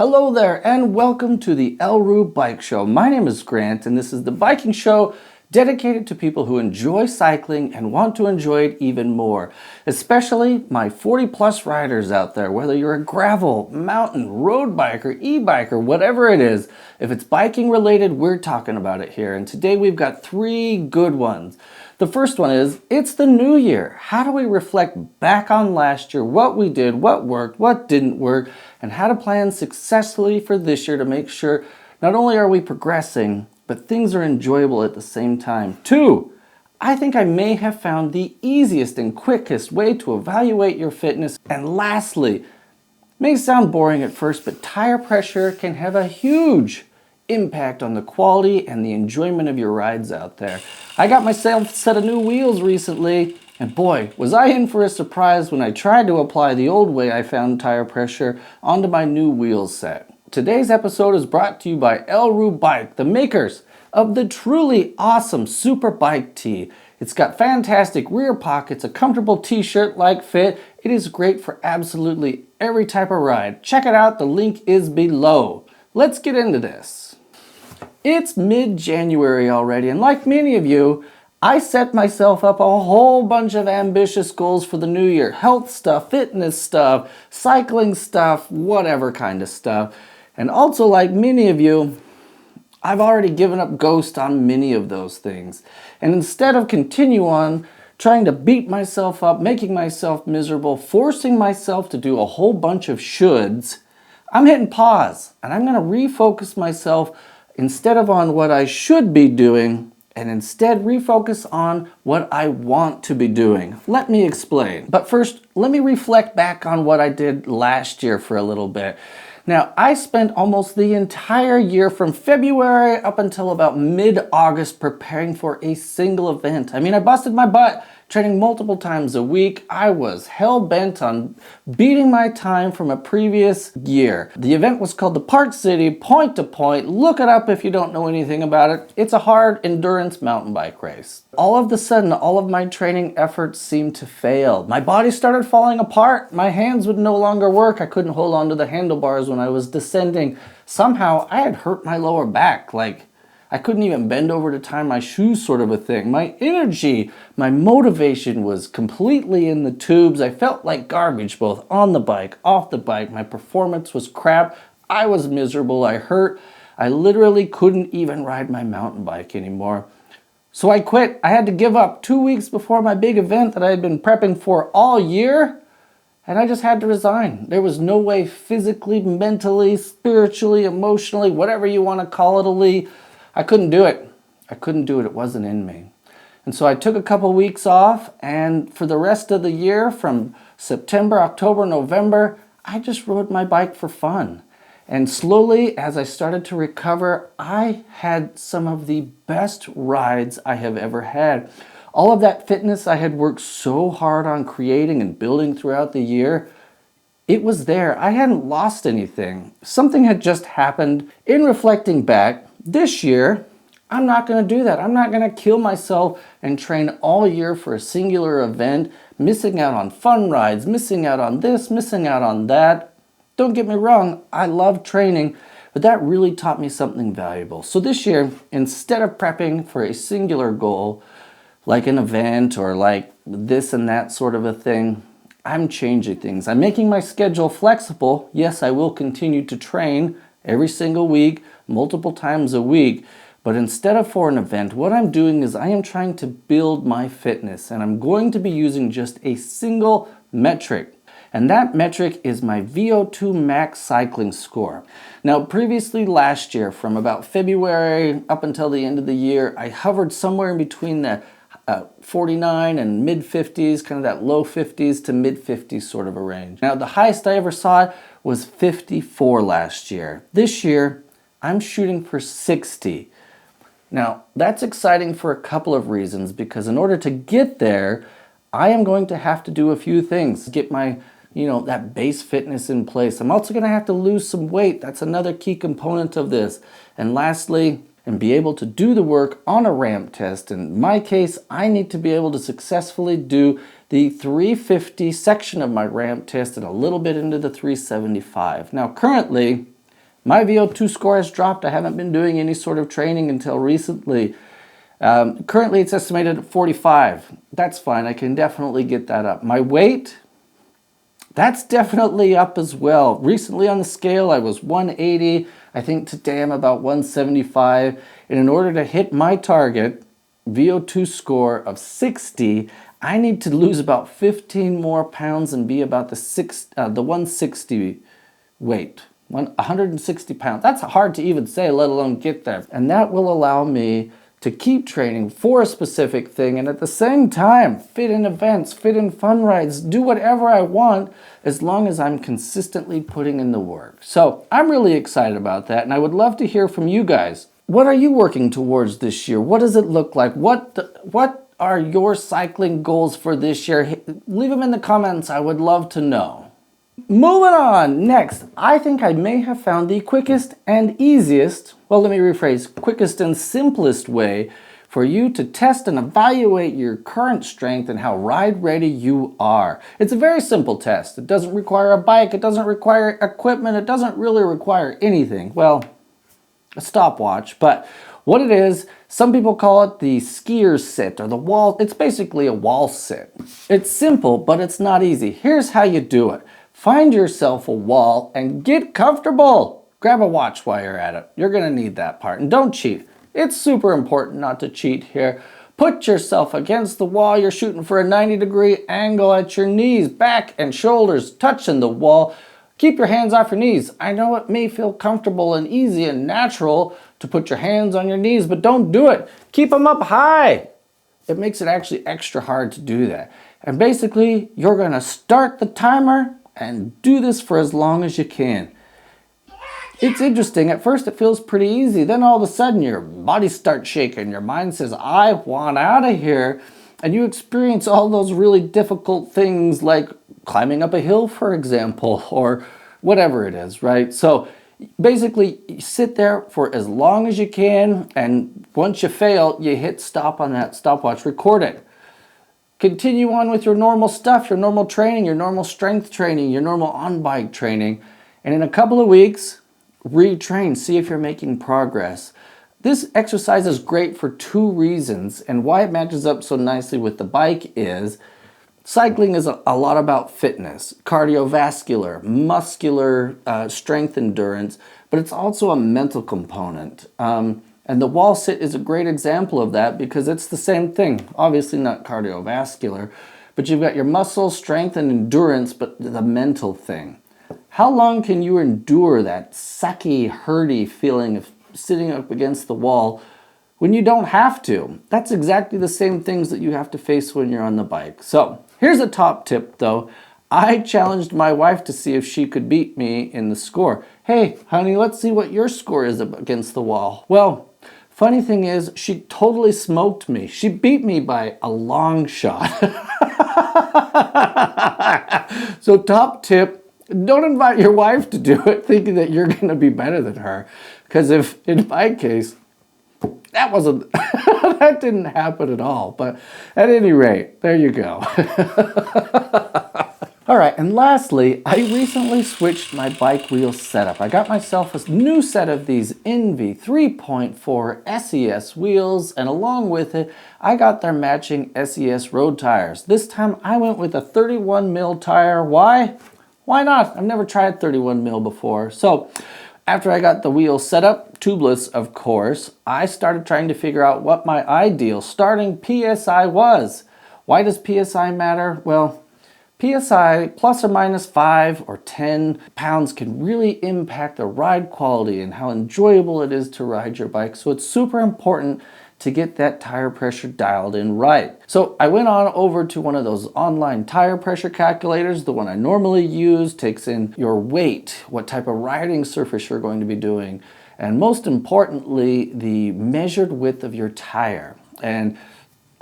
Hello there and welcome to the Roo Bike Show. My name is Grant and this is the biking show dedicated to people who enjoy cycling and want to enjoy it even more. Especially my 40 plus riders out there, whether you're a gravel, mountain, road biker, e-biker, whatever it is. If it's biking related, we're talking about it here. And today we've got three good ones. The first one is, it's the new year. How do we reflect back on last year, what we did, what worked, what didn't work, and how to plan successfully for this year to make sure not only are we progressing, but things are enjoyable at the same time. Two, I think I may have found the easiest and quickest way to evaluate your fitness. And lastly, may sound boring at first, but tire pressure can have a huge impact on the quality and the enjoyment of your rides out there. I got myself a set of new wheels recently, and boy, was I in for a surprise when I tried to apply the old way I found tire pressure onto my new wheel set. Today's episode is brought to you by Roo Bike, the makers of the truly awesome Super Bike Tee. It's got fantastic rear pockets, a comfortable t-shirt-like fit. It is great for absolutely every type of ride. Check it out, the link is below. Let's get into this. It's mid-January already, and like many of you, I set myself up a whole bunch of ambitious goals for the new year. Health stuff, fitness stuff, cycling stuff, whatever kind of stuff. And also, like many of you, I've already given up ghost on many of those things. And instead of continue on trying to beat myself up, making myself miserable, forcing myself to do a whole bunch of shoulds, I'm hitting pause. And I'm going to refocus myself instead of on what I should be doing, and instead refocus on what I want to be doing. Let me explain. But first, let me reflect back on what I did last year for a little bit. Now, I spent almost the entire year from February up until about mid-August preparing for a single event. I mean, I busted my butt training multiple times a week. I was hell-bent on beating my time from a previous year. The event was called the Park City Point to Point. Look it up if you don't know anything about it. It's a hard endurance mountain bike race. All of a sudden, all of my training efforts seemed to fail. My body started falling apart. My hands would no longer work. I couldn't hold on to the handlebars when I was descending. Somehow, I had hurt my lower back. I couldn't even bend over to tie my shoes, sort of a thing. My energy, my motivation was completely in the tubes. I felt like garbage, both on the bike, off the bike. My performance was crap. I was miserable. I hurt. I literally couldn't even ride my mountain bike anymore. So I quit. I had to give up 2 weeks before my big event that I had been prepping for all year. And I just had to resign. There was no way physically, mentally, spiritually, emotionally, whatever you want to call it, I couldn't do it. I couldn't do it. It wasn't in me. And so I took a couple weeks off, and for the rest of the year, from September, October, November, I just rode my bike for fun. And slowly, as I started to recover, I had some of the best rides I have ever had. All of that fitness I had worked so hard on creating and building throughout the year, it was there. I hadn't lost anything. Something had just happened. In reflecting back, this year, I'm not going to do that. I'm not going to kill myself and train all year for a singular event, missing out on fun rides, missing out on this, missing out on that. Don't get me wrong, I love training, but that really taught me something valuable. So this year, instead of prepping for a singular goal, like an event or like this and that sort of a thing, I'm changing things. I'm making my schedule flexible. Yes, I will continue to train every single week, multiple times a week. But instead of for an event, what I'm doing is I am trying to build my fitness, and I'm going to be using just a single metric. And that metric is my VO2 max cycling score. Now, previously last year, from about February up until the end of the year, I hovered somewhere in between the 49 and mid 50s, kind of that low 50s to mid 50s sort of a range. Now, the highest I ever saw was 54 last year. This year, I'm shooting for 60. Now, that's exciting for a couple of reasons, because in order to get there, I am going to have to do a few things. Get my, that base fitness in place. I'm also going to have to lose some weight. That's another key component of this. And lastly, and be able to do the work on a ramp test. In my case, I need to be able to successfully do the 350 section of my ramp test and a little bit into the 375. Now, currently, My VO2 score has dropped. I haven't been doing any sort of training until recently. Currently it's estimated at 45. That's fine. I can definitely get that up. My weight, that's definitely up as well. Recently on the scale, I was 180. I think today I'm about 175. And in order to hit my target VO2 score of 60, I need to lose about 15 more pounds and be about the 160 weight. 160 pounds. That's hard to even say, let alone get there. And that will allow me to keep training for a specific thing and at the same time fit in events, fit in fun rides, do whatever I want as long as I'm consistently putting in the work. So I'm really excited about that, and I would love to hear from you guys. What are you working towards this year? What does it look like? What are your cycling goals for this year? Leave them in the comments. I would love to know. Moving on, next, I think I may have found the quickest and easiest, well, let me rephrase, quickest and simplest way for you to test and evaluate your current strength and how ride ready you are. It's a very simple test. It doesn't require a bike, it doesn't require equipment, it doesn't really require anything. Well, a stopwatch, but what it is, some people call it the skier sit or the wall. It's basically a wall sit. It's simple, but it's not easy. Here's how you do it. Find yourself a wall and get comfortable. Grab a watch while you're at it. You're gonna need that part. And don't cheat. It's super important not to cheat here. Put yourself against the wall. You're shooting for a 90-degree angle at your knees, back and shoulders touching the wall. Keep your hands off your knees. I know it may feel comfortable and easy and natural to put your hands on your knees, but don't do it. Keep them up high. It makes it actually extra hard to do that. And basically, you're gonna start the timer and do this for as long as you can. It's interesting. At first it feels pretty easy. Then all of a sudden your body starts shaking. Your mind says, I want out of here. And you experience all those really difficult things like climbing up a hill, for example, or whatever it is, right? So basically you sit there for as long as you can. And once you fail, you hit stop on that stopwatch, record it. Continue on with your normal stuff, your normal training, your normal strength training, your normal on-bike training. And in a couple of weeks, retrain, see if you're making progress. This exercise is great for two reasons, and why it matches up so nicely with the bike is cycling is a lot about fitness, cardiovascular, muscular strength endurance, but it's also a mental component. And the wall sit is a great example of that because it's the same thing. Obviously not cardiovascular, but you've got your muscle strength and endurance, but the mental thing. How long can you endure that sucky, hurty feeling of sitting up against the wall when you don't have to? That's exactly the same things that you have to face when you're on the bike. So here's a top tip though. I challenged my wife to see if she could beat me in the score. Hey, honey, let's see what your score is up against the wall. Well, funny thing is, she totally smoked me. She beat me by a long shot. So top tip, don't invite your wife to do it thinking that you're going to be better than her. Because if, in my case, that wasn't, that didn't happen at all. But at any rate, there you go. All right, and lastly, I recently switched my bike wheel setup. I got myself a new set of these Enve 3.4 SES wheels, and along with it, I got their matching SES road tires. This time I went with a 31 mil tire. Why? Why not? I've never tried 31 mil before. So after I got the wheel set up, tubeless of course, I started trying to figure out what my ideal starting PSI was. Why does PSI matter? Well, PSI plus or minus 5 or 10 pounds can really impact the ride quality and how enjoyable it is to ride your bike. So it's super important to get that tire pressure dialed in right. So I went on over to one of those online tire pressure calculators. The one I normally use takes in your weight, what type of riding surface you're going to be doing, and most importantly, the measured width of your tire. And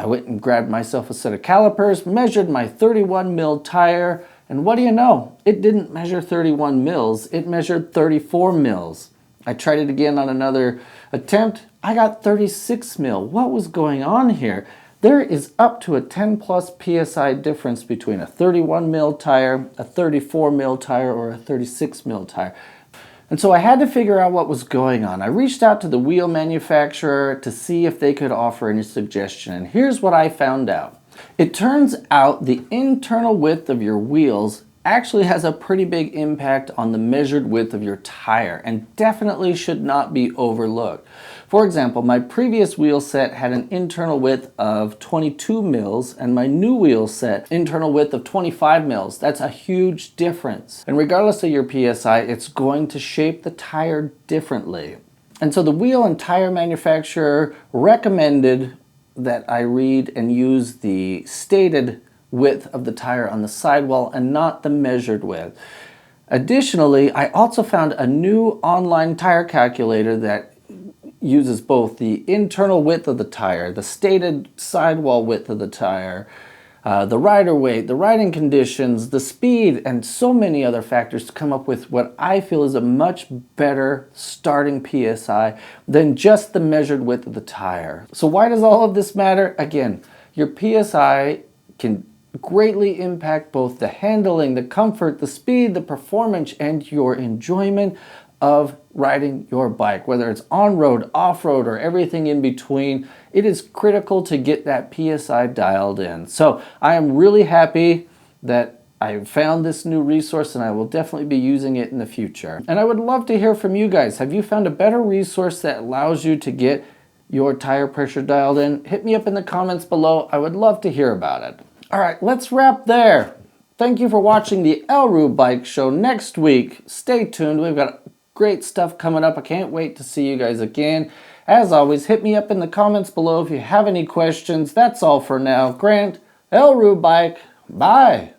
I went and grabbed myself a set of calipers, measured my 31 mil tire, and what do you know? It didn't measure 31 mils, it measured 34 mils. I tried it again on another attempt. I got 36 mil. What was going on here? There is up to a 10 plus PSI difference between a 31 mil tire, a 34 mil tire, or a 36 mil tire. And so I had to figure out what was going on. I reached out to the wheel manufacturer to see if they could offer any suggestion. And here's what I found out. It turns out the internal width of your wheels actually has a pretty big impact on the measured width of your tire and definitely should not be overlooked. For example, my previous wheel set had an internal width of 22 mils and my new wheel set internal width of 25 mils. That's a huge difference. And regardless of your PSI, it's going to shape the tire differently. And so the wheel and tire manufacturer recommended that I read and use the stated width of the tire on the sidewall and not the measured width. Additionally, I also found a new online tire calculator that uses both the internal width of the tire, the stated sidewall width of the tire, the rider weight, the riding conditions, the speed, and so many other factors to come up with what I feel is a much better starting PSI than just the measured width of the tire. So why does all of this matter? Again, your PSI can greatly impact both the handling, the comfort, the speed, the performance, and your enjoyment of riding your bike. Whether it's on-road, off-road, or everything in between, it is critical to get that PSI dialed in. So I am really happy that I found this new resource and I will definitely be using it in the future. And I would love to hear from you guys. Have you found a better resource that allows you to get your tire pressure dialed in? Hit me up in the comments below. I would love to hear about it. All right, let's wrap there. Thank you for watching the Roo Bike Show. Next week, stay tuned. We've got great stuff coming up. I can't wait to see you guys again. As always, hit me up in the comments below if you have any questions. That's all for now. Grant, Roo Bike, bye.